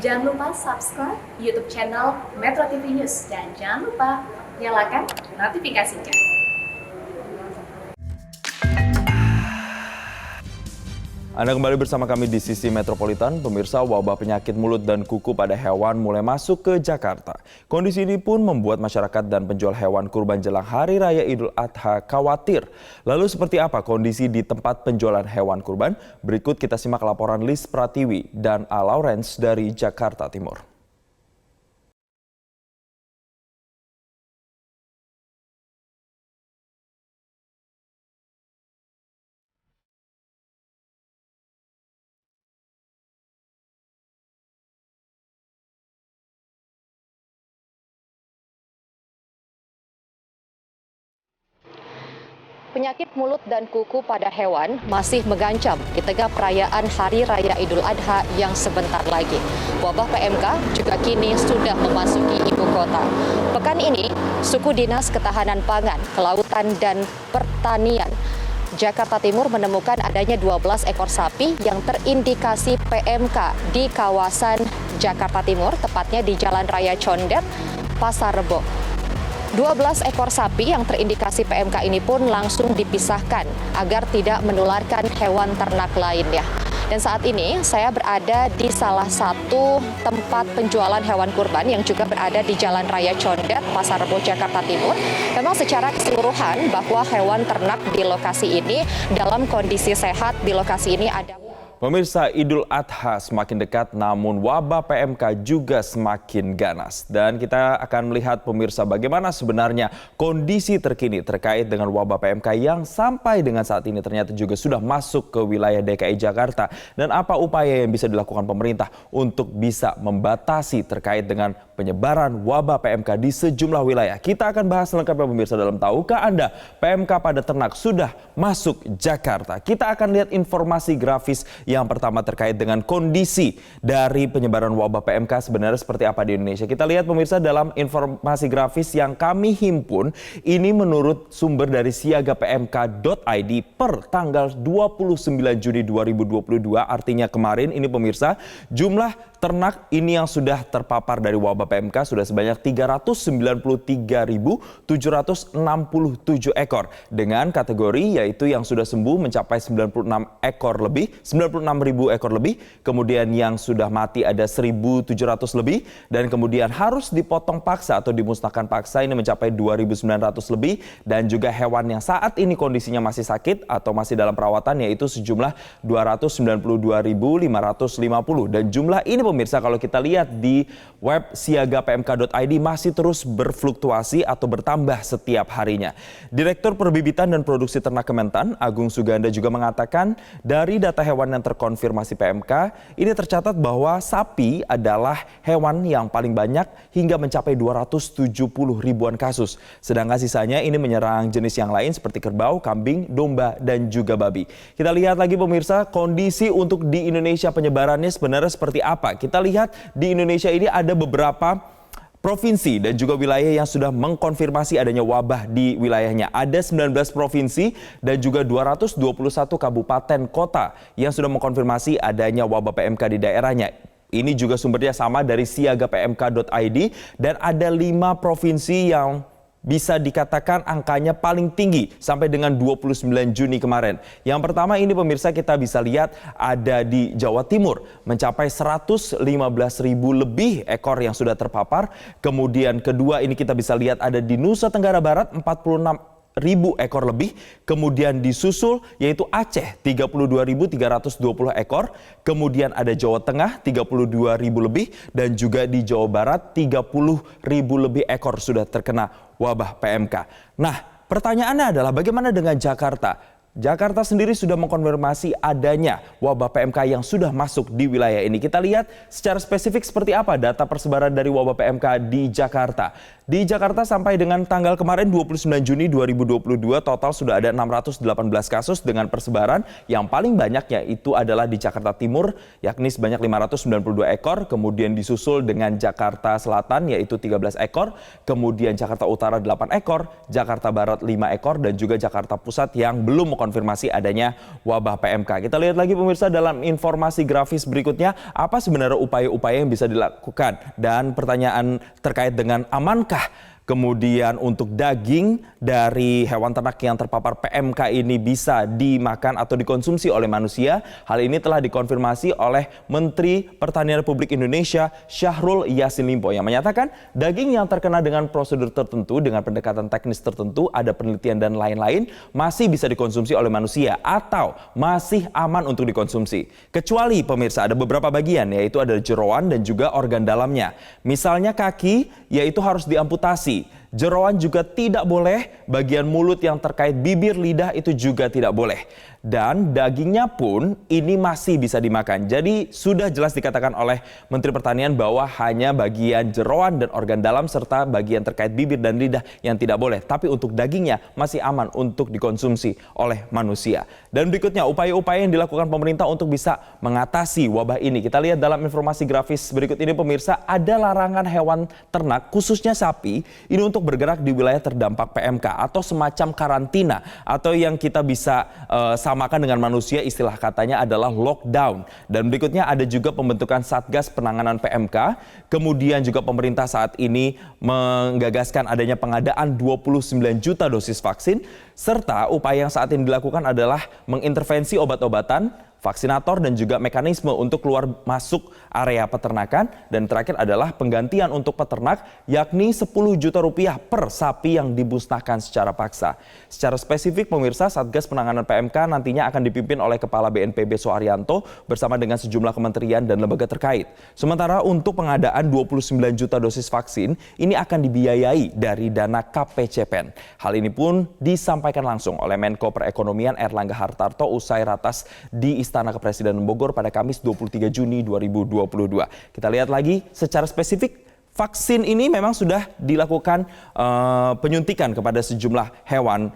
Jangan lupa subscribe YouTube channel Metro TV News dan jangan lupa nyalakan notifikasinya. Anda kembali bersama kami di Sisi Metropolitan. Pemirsa, wabah penyakit mulut dan kuku pada hewan mulai masuk ke Jakarta. Kondisi ini pun membuat masyarakat dan penjual hewan kurban jelang Hari Raya Idul Adha khawatir. Lalu seperti apa kondisi di tempat penjualan hewan kurban? Berikut kita simak laporan Lis Pratiwi dan A. Lawrence dari Jakarta Timur. Penyakit mulut dan kuku pada hewan masih mengancam di tengah perayaan Hari Raya Idul Adha yang sebentar lagi. Wabah PMK juga kini sudah memasuki ibu kota. Pekan ini, Suku Dinas Ketahanan Pangan, Kelautan dan Pertanian Jakarta Timur menemukan adanya 12 ekor sapi yang terindikasi PMK di kawasan Jakarta Timur, tepatnya di Jalan Raya Condet, Pasar Rebo. 12 ekor sapi yang terindikasi PMK ini pun langsung dipisahkan agar tidak menularkan hewan ternak lainnya. Dan saat ini saya berada di salah satu tempat penjualan hewan kurban yang juga berada di Jalan Raya Condet, Pasar Rebo, Jakarta Timur. Memang secara keseluruhan bahwa hewan ternak di lokasi ini dalam kondisi sehat. Di lokasi ini ada... Pemirsa, Idul Adha semakin dekat namun wabah PMK juga semakin ganas. Dan kita akan melihat pemirsa bagaimana sebenarnya kondisi terkini terkait dengan wabah PMK yang sampai dengan saat ini ternyata juga sudah masuk ke wilayah DKI Jakarta. Dan apa upaya yang bisa dilakukan pemerintah untuk bisa membatasi terkait dengan penyebaran wabah PMK di sejumlah wilayah. Kita akan bahas lengkapnya pemirsa dalam Tahukah Anda PMK pada ternak sudah masuk Jakarta. Kita akan lihat informasi grafis yang pertama terkait dengan kondisi dari penyebaran wabah PMK sebenarnya seperti apa di Indonesia. Kita lihat pemirsa dalam informasi grafis yang kami himpun, ini menurut sumber dari siagapmk.id per tanggal 29 Juni 2022, artinya kemarin ini pemirsa, jumlah ternak ini yang sudah terpapar dari wabah PMK sudah sebanyak 393.767 ekor dengan kategori yaitu yang sudah sembuh mencapai 96.000 ekor lebih, kemudian yang sudah mati ada 1.700 lebih, dan kemudian harus dipotong paksa atau dimusnahkan paksa ini mencapai 2.900 lebih, dan juga hewan yang saat ini kondisinya masih sakit atau masih dalam perawatan yaitu sejumlah 292.550, dan jumlah ini pemirsa kalau kita lihat di web siagapmk.id masih terus berfluktuasi atau bertambah setiap harinya. Direktur Perbibitan dan Produksi Ternak Kementan Agung Suganda juga mengatakan dari data hewan yang terkonfirmasi PMK, ini tercatat bahwa sapi adalah hewan yang paling banyak hingga mencapai 270 ribuan kasus. Sedangkan sisanya ini menyerang jenis yang lain seperti kerbau, kambing, domba, dan juga babi. Kita lihat lagi pemirsa, kondisi untuk di Indonesia penyebarannya sebenarnya seperti apa. Kita lihat di Indonesia ini ada beberapa provinsi dan juga wilayah yang sudah mengkonfirmasi adanya wabah di wilayahnya. Ada 19 provinsi dan juga 221 kabupaten kota yang sudah mengkonfirmasi adanya wabah PMK di daerahnya. Ini juga sumbernya sama dari siagapmk.id, dan ada 5 provinsi yang bisa dikatakan angkanya paling tinggi sampai dengan 29 Juni kemarin. Yang pertama ini pemirsa kita bisa lihat ada di Jawa Timur mencapai 115.000 lebih ekor yang sudah terpapar. Kemudian kedua ini kita bisa lihat ada di Nusa Tenggara Barat 46.000 ekor lebih, kemudian disusul yaitu Aceh 32.320 ekor, kemudian ada Jawa Tengah 32.000 lebih, dan juga di Jawa Barat 30.000 lebih ekor sudah terkena wabah PMK. Nah, pertanyaannya adalah bagaimana dengan Jakarta? Jakarta sendiri sudah mengkonfirmasi adanya wabah PMK yang sudah masuk di wilayah ini. Kita lihat secara spesifik seperti apa data persebaran dari wabah PMK di Jakarta. Di Jakarta sampai dengan tanggal kemarin 29 Juni 2022 total sudah ada 618 kasus dengan persebaran yang paling banyaknya itu adalah di Jakarta Timur yakni sebanyak 592 ekor, kemudian disusul dengan Jakarta Selatan yaitu 13 ekor, kemudian Jakarta Utara 8 ekor, Jakarta Barat 5 ekor, dan juga Jakarta Pusat yang belum mengkonfirmasi adanya wabah PMK. Kita lihat lagi pemirsa dalam informasi grafis berikutnya, apa sebenarnya upaya-upaya yang bisa dilakukan dan pertanyaan terkait dengan amankah kemudian untuk daging dari hewan ternak yang terpapar PMK ini bisa dimakan atau dikonsumsi oleh manusia. Hal ini telah dikonfirmasi oleh Menteri Pertanian Republik Indonesia Syahrul Yassin Limpo yang menyatakan daging yang terkena dengan prosedur tertentu, dengan pendekatan teknis tertentu, ada penelitian dan lain-lain, masih bisa dikonsumsi oleh manusia atau masih aman untuk dikonsumsi. Kecuali pemirsa ada beberapa bagian, yaitu ada jeroan dan juga organ dalamnya. Misalnya kaki, yaitu harus diamputasi. Jeroan juga tidak boleh, bagian mulut yang terkait bibir, lidah itu juga tidak boleh. Dan dagingnya pun ini masih bisa dimakan. Jadi sudah jelas dikatakan oleh Menteri Pertanian bahwa hanya bagian jeroan dan organ dalam serta bagian terkait bibir dan lidah yang tidak boleh. Tapi untuk dagingnya masih aman untuk dikonsumsi oleh manusia. Dan berikutnya upaya-upaya yang dilakukan pemerintah untuk bisa mengatasi wabah ini. Kita lihat dalam informasi grafis berikut ini pemirsa, ada larangan hewan ternak khususnya sapi ini untuk bergerak di wilayah terdampak PMK atau semacam karantina atau yang kita bisa samakan dengan manusia, istilah katanya adalah lockdown. Dan berikutnya ada juga pembentukan Satgas Penanganan PMK. Kemudian juga pemerintah saat ini menggagaskan adanya pengadaan 29 juta dosis vaksin. Serta upaya yang saat ini dilakukan adalah mengintervensi obat-obatan, vaksinator dan juga mekanisme untuk keluar masuk area peternakan. Dan terakhir adalah penggantian untuk peternak yakni 10 juta rupiah per sapi yang dimusnahkan secara paksa. Secara spesifik pemirsa, Satgas Penanganan PMK nantinya akan dipimpin oleh Kepala BNPB Soeharyanto bersama dengan sejumlah kementerian dan lembaga terkait. Sementara untuk pengadaan 29 juta dosis vaksin ini akan dibiayai dari dana KPCPEN. Hal ini pun disampaikan langsung oleh Menko Perekonomian Erlangga Hartarto usai ratas di Istana Kepresidenan Bogor pada Kamis 23 Juni 2022. Kita lihat lagi secara spesifik, vaksin ini memang sudah dilakukan penyuntikan kepada sejumlah hewan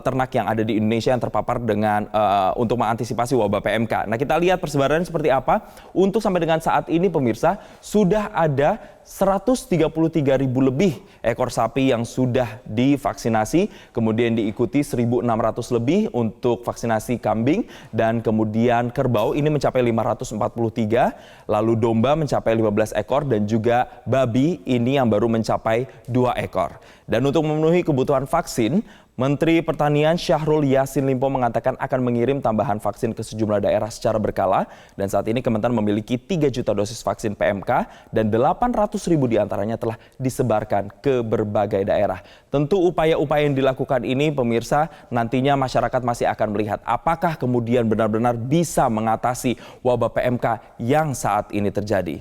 ternak yang ada di Indonesia yang terpapar dengan untuk mengantisipasi wabah PMK. Nah, kita lihat persebarannya seperti apa. Untuk sampai dengan saat ini pemirsa, sudah ada 133.000 lebih ekor sapi yang sudah divaksinasi, kemudian diikuti 1.600 lebih untuk vaksinasi kambing, dan kemudian kerbau ini mencapai 543, lalu domba mencapai 15 ekor, dan juga babi ini yang baru mencapai 2 ekor. Dan untuk memenuhi kebutuhan vaksin, Menteri Pertanian Syahrul Yassin Limpo mengatakan akan mengirim tambahan vaksin ke sejumlah daerah secara berkala. Dan saat ini Kementan memiliki 3 juta dosis vaksin PMK dan 800.000 diantaranya telah disebarkan ke berbagai daerah. Tentu upaya-upaya yang dilakukan ini pemirsa, nantinya masyarakat masih akan melihat apakah kemudian benar-benar bisa mengatasi wabah PMK yang saat ini terjadi.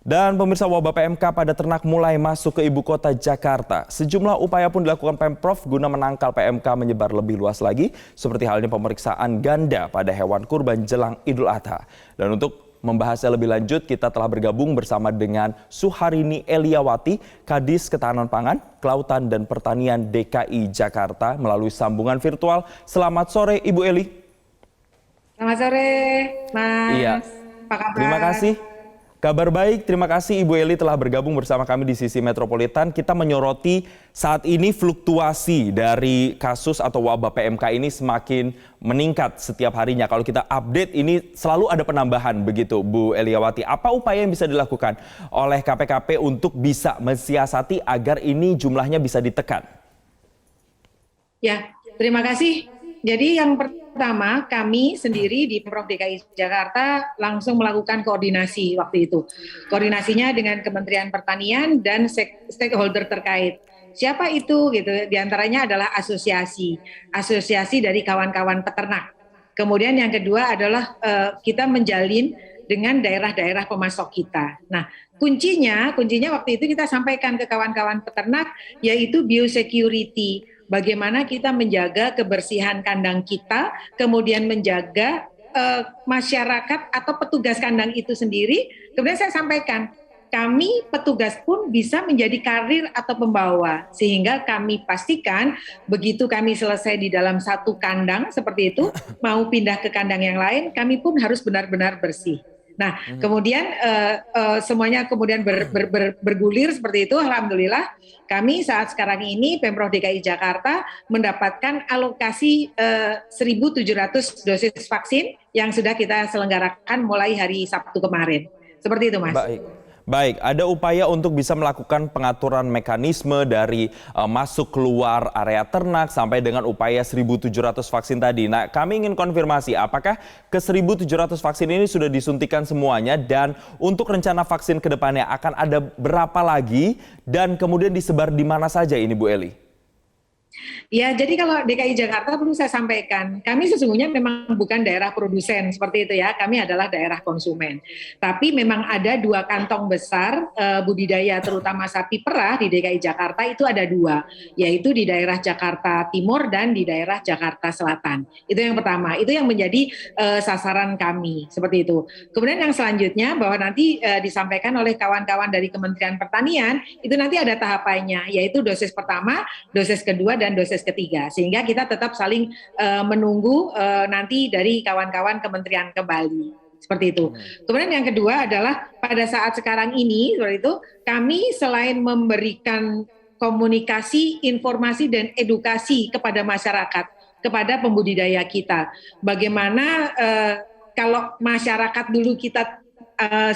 Dan pemirsa, wabah PMK pada ternak mulai masuk ke ibu kota Jakarta. Sejumlah upaya pun dilakukan Pemprov guna menangkal PMK menyebar lebih luas lagi, seperti halnya pemeriksaan ganda pada hewan kurban jelang Idul Adha. Dan untuk membahasnya lebih lanjut, kita telah bergabung bersama dengan Suharini Eliawati, Kadis Ketahanan Pangan, Kelautan dan Pertanian DKI Jakarta melalui sambungan virtual. Selamat sore Ibu Eli. Selamat sore Mas. Iya. Apa kabar? Terima kasih. Kabar baik, terima kasih Ibu Eli telah bergabung bersama kami di Sisi Metropolitan. Kita menyoroti saat ini fluktuasi dari kasus atau wabah PMK ini semakin meningkat setiap harinya. Kalau kita update ini selalu ada penambahan begitu Bu Eliawati. Apa upaya yang bisa dilakukan oleh KPKP untuk bisa mensiasati agar ini jumlahnya bisa ditekan? Ya, terima kasih. Jadi yang pertama, kami sendiri di Pemprov DKI Jakarta langsung melakukan koordinasi waktu itu. Koordinasinya dengan Kementerian Pertanian dan stakeholder terkait. Siapa itu gitu? Di antaranya adalah asosiasi dari kawan-kawan peternak. Kemudian yang kedua adalah kita menjalin dengan daerah-daerah pemasok kita. Nah, kuncinya waktu itu kita sampaikan ke kawan-kawan peternak yaitu biosecurity. Bagaimana kita menjaga kebersihan kandang kita, kemudian menjaga masyarakat atau petugas kandang itu sendiri. Kemudian saya sampaikan, kami petugas pun bisa menjadi karir atau pembawa, sehingga kami pastikan begitu kami selesai di dalam satu kandang seperti itu, mau pindah ke kandang yang lain, kami pun harus benar-benar bersih. Nah, kemudian semuanya kemudian bergulir seperti itu. Alhamdulillah, kami saat sekarang ini Pemprov DKI Jakarta mendapatkan alokasi 1.700 dosis vaksin yang sudah kita selenggarakan mulai hari Sabtu kemarin. Seperti itu, Mas. Baik, ada upaya untuk bisa melakukan pengaturan mekanisme dari masuk keluar area ternak sampai dengan upaya 1.700 vaksin tadi. Nah, kami ingin konfirmasi apakah ke 1.700 vaksin ini sudah disuntikan semuanya dan untuk rencana vaksin ke depannya akan ada berapa lagi dan kemudian disebar di mana saja ini Bu Eli? Ya, jadi kalau DKI Jakarta perlu saya sampaikan, kami sesungguhnya memang bukan daerah produsen seperti itu ya, kami adalah daerah konsumen. Tapi memang ada 2 kantong besar budidaya terutama sapi perah di DKI Jakarta itu ada 2, yaitu di daerah Jakarta Timur dan di daerah Jakarta Selatan. Itu yang pertama, itu yang menjadi sasaran kami seperti itu. Kemudian yang selanjutnya bahwa nanti disampaikan oleh kawan-kawan dari Kementerian Pertanian, itu nanti ada tahapannya, yaitu dosis pertama, dosis kedua, dan dosis ketiga, sehingga kita tetap saling menunggu nanti dari kawan-kawan kementerian kembali seperti itu. Kemudian yang kedua adalah pada saat sekarang ini seperti itu, kami selain memberikan komunikasi, informasi dan edukasi kepada masyarakat, kepada pembudidaya kita, bagaimana kalau masyarakat dulu kita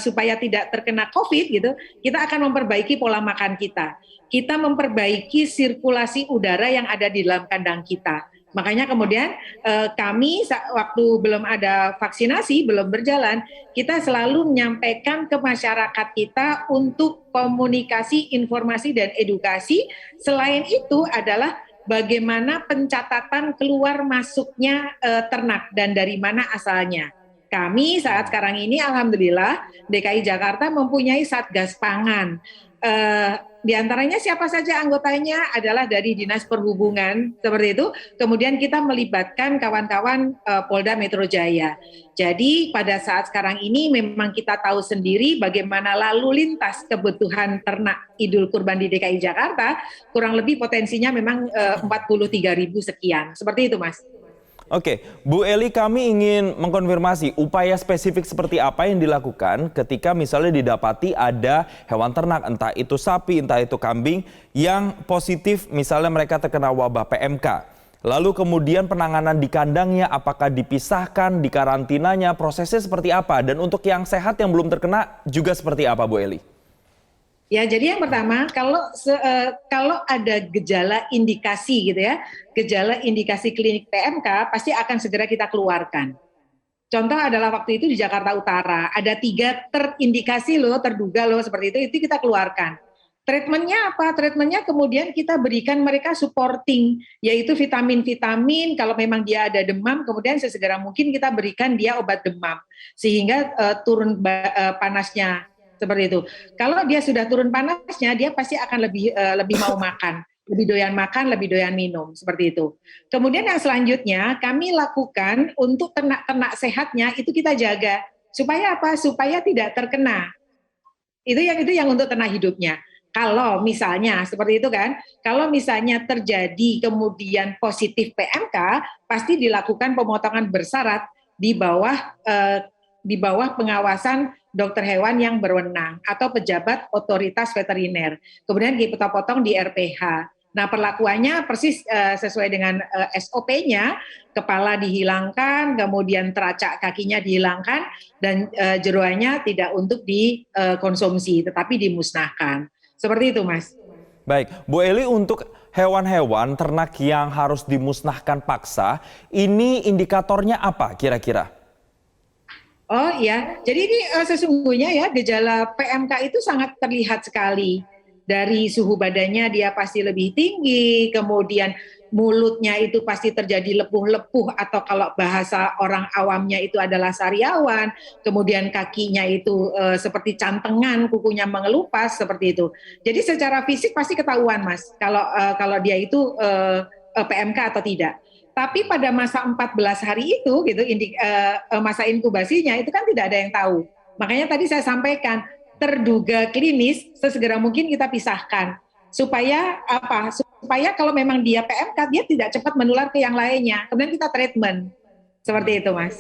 supaya tidak terkena COVID gitu, kita akan memperbaiki pola makan kita. Kita memperbaiki sirkulasi udara yang ada di dalam kandang kita. Makanya kemudian kami waktu belum ada vaksinasi, belum berjalan, kita selalu menyampaikan ke masyarakat kita untuk komunikasi, informasi, dan edukasi. Selain itu adalah bagaimana pencatatan keluar masuknya ternak dan dari mana asalnya. Kami saat sekarang ini alhamdulillah DKI Jakarta mempunyai Satgas Pangan. Di antaranya siapa saja anggotanya adalah dari Dinas Perhubungan seperti itu. Kemudian kita melibatkan kawan-kawan Polda Metro Jaya. Jadi pada saat sekarang ini memang kita tahu sendiri bagaimana lalu lintas kebutuhan ternak Idul Kurban di DKI Jakarta kurang lebih potensinya memang 43.000 sekian. Seperti itu, Mas. Oke, Bu Eli, kami ingin mengkonfirmasi upaya spesifik seperti apa yang dilakukan ketika misalnya didapati ada hewan ternak, entah itu sapi, entah itu kambing, yang positif misalnya mereka terkena wabah PMK. Lalu kemudian penanganan di kandangnya, apakah dipisahkan, dikarantinanya, prosesnya seperti apa? Dan untuk yang sehat yang belum terkena juga seperti apa, Bu Eli? Ya, jadi yang pertama, kalau ada gejala indikasi gitu ya, gejala indikasi klinik PMK pasti akan segera kita keluarkan. Contoh adalah waktu itu di Jakarta Utara, ada 3 terindikasi loh, terduga loh seperti itu kita keluarkan. Treatmentnya apa? Treatmentnya kemudian kita berikan mereka supporting, yaitu vitamin-vitamin, kalau memang dia ada demam, kemudian sesegera mungkin kita berikan dia obat demam, sehingga turun panasnya. Seperti itu. Kalau dia sudah turun panasnya, dia pasti akan lebih mau makan, lebih doyan makan, lebih doyan minum, seperti itu. Kemudian yang selanjutnya kami lakukan untuk ternak-ternak sehatnya itu kita jaga supaya apa? Supaya tidak terkena. Itu yang untuk ternak hidupnya. Kalau misalnya seperti itu kan, kalau misalnya terjadi kemudian positif PMK, pasti dilakukan pemotongan bersyarat di bawah pengawasan dokter hewan yang berwenang atau pejabat otoritas veteriner. Kemudian kita potong di RPH. Nah, perlakuannya persis sesuai dengan SOP-nya, kepala dihilangkan, kemudian teracak kakinya dihilangkan, dan jeroannya tidak untuk dikonsumsi, tetapi dimusnahkan. Seperti itu, Mas. Baik, Bu Eli, untuk hewan-hewan ternak yang harus dimusnahkan paksa, ini indikatornya apa kira-kira? Oh ya, jadi ini sesungguhnya ya gejala PMK itu sangat terlihat sekali. Dari suhu badannya dia pasti lebih tinggi, kemudian mulutnya itu pasti terjadi lepuh-lepuh atau kalau bahasa orang awamnya itu adalah sariawan, kemudian kakinya itu seperti cantengan, kukunya mengelupas seperti itu. Jadi secara fisik pasti ketahuan, Mas, kalau dia itu PMK atau tidak. Tapi pada masa 14 hari itu gitu masa inkubasinya itu kan tidak ada yang tahu. Makanya tadi saya sampaikan terduga klinis sesegera mungkin kita pisahkan supaya apa? Supaya kalau memang dia PMK dia tidak cepat menular ke yang lainnya. Kemudian kita treatment. Seperti itu, Mas.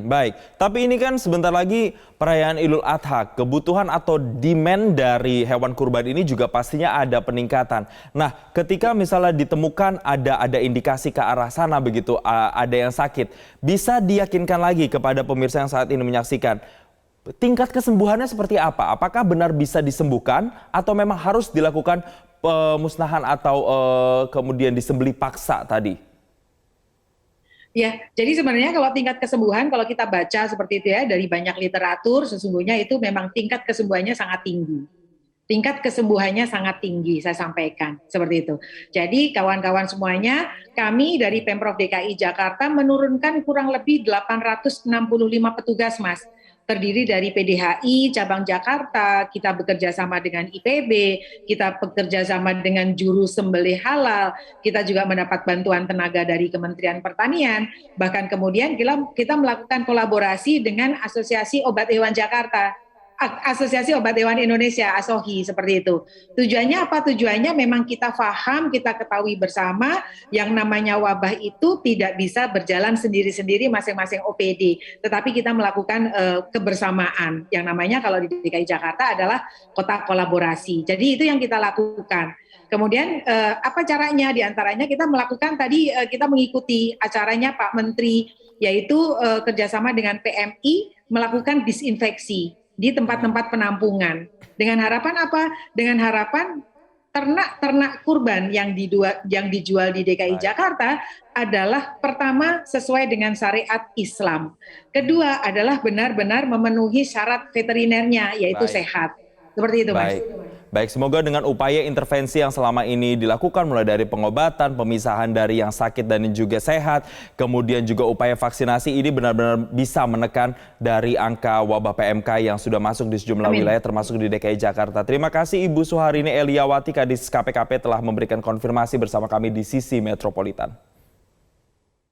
Baik, tapi ini kan sebentar lagi perayaan Idul Adha. Kebutuhan atau demand dari hewan kurban ini juga pastinya ada peningkatan. Nah, ketika misalnya ditemukan ada indikasi ke arah sana begitu, ada yang sakit, bisa diyakinkan lagi kepada pemirsa yang saat ini menyaksikan, tingkat kesembuhannya seperti apa? Apakah benar bisa disembuhkan atau memang harus dilakukan pemusnahan atau kemudian disembelih paksa tadi? Ya, jadi sebenarnya kalau tingkat kesembuhan, kalau kita baca seperti itu ya, dari banyak literatur, sesungguhnya itu memang tingkat kesembuhannya sangat tinggi. Tingkat kesembuhannya sangat tinggi, saya sampaikan, seperti itu. Jadi kawan-kawan semuanya, kami dari Pemprov DKI Jakarta menurunkan kurang lebih 865 petugas, Mas. Terdiri dari PDHI, Cabang Jakarta, kita bekerja sama dengan IPB, kita bekerja sama dengan juru sembelih halal, kita juga mendapat bantuan tenaga dari Kementerian Pertanian, bahkan kemudian kita melakukan kolaborasi dengan Asosiasi Obat Hewan Jakarta, Asosiasi Obat Hewan Indonesia, ASOHI, seperti itu. Tujuannya apa? Tujuannya memang kita paham, kita ketahui bersama yang namanya wabah itu tidak bisa berjalan sendiri-sendiri masing-masing OPD, tetapi kita melakukan kebersamaan. Yang namanya kalau di DKI Jakarta adalah kota kolaborasi. Jadi itu yang kita lakukan. Kemudian apa caranya? Di antaranya kita melakukan tadi kita mengikuti acaranya Pak Menteri, yaitu kerjasama dengan PMI melakukan disinfeksi di tempat-tempat penampungan. Dengan harapan apa? Dengan harapan ternak kurban yang dijual di DKI Jakarta adalah pertama sesuai dengan syariat Islam. Kedua adalah benar-benar memenuhi syarat veterinernya, yaitu sehat. Seperti itu, Mas. Baik, semoga dengan upaya intervensi yang selama ini dilakukan mulai dari pengobatan, pemisahan dari yang sakit dan juga sehat, kemudian juga upaya vaksinasi ini benar-benar bisa menekan dari angka wabah PMK yang sudah masuk di sejumlah wilayah termasuk di DKI Jakarta. Terima kasih Ibu Suharini Eliawati, Kadis KPKP telah memberikan konfirmasi bersama kami di Sisi Metropolitan.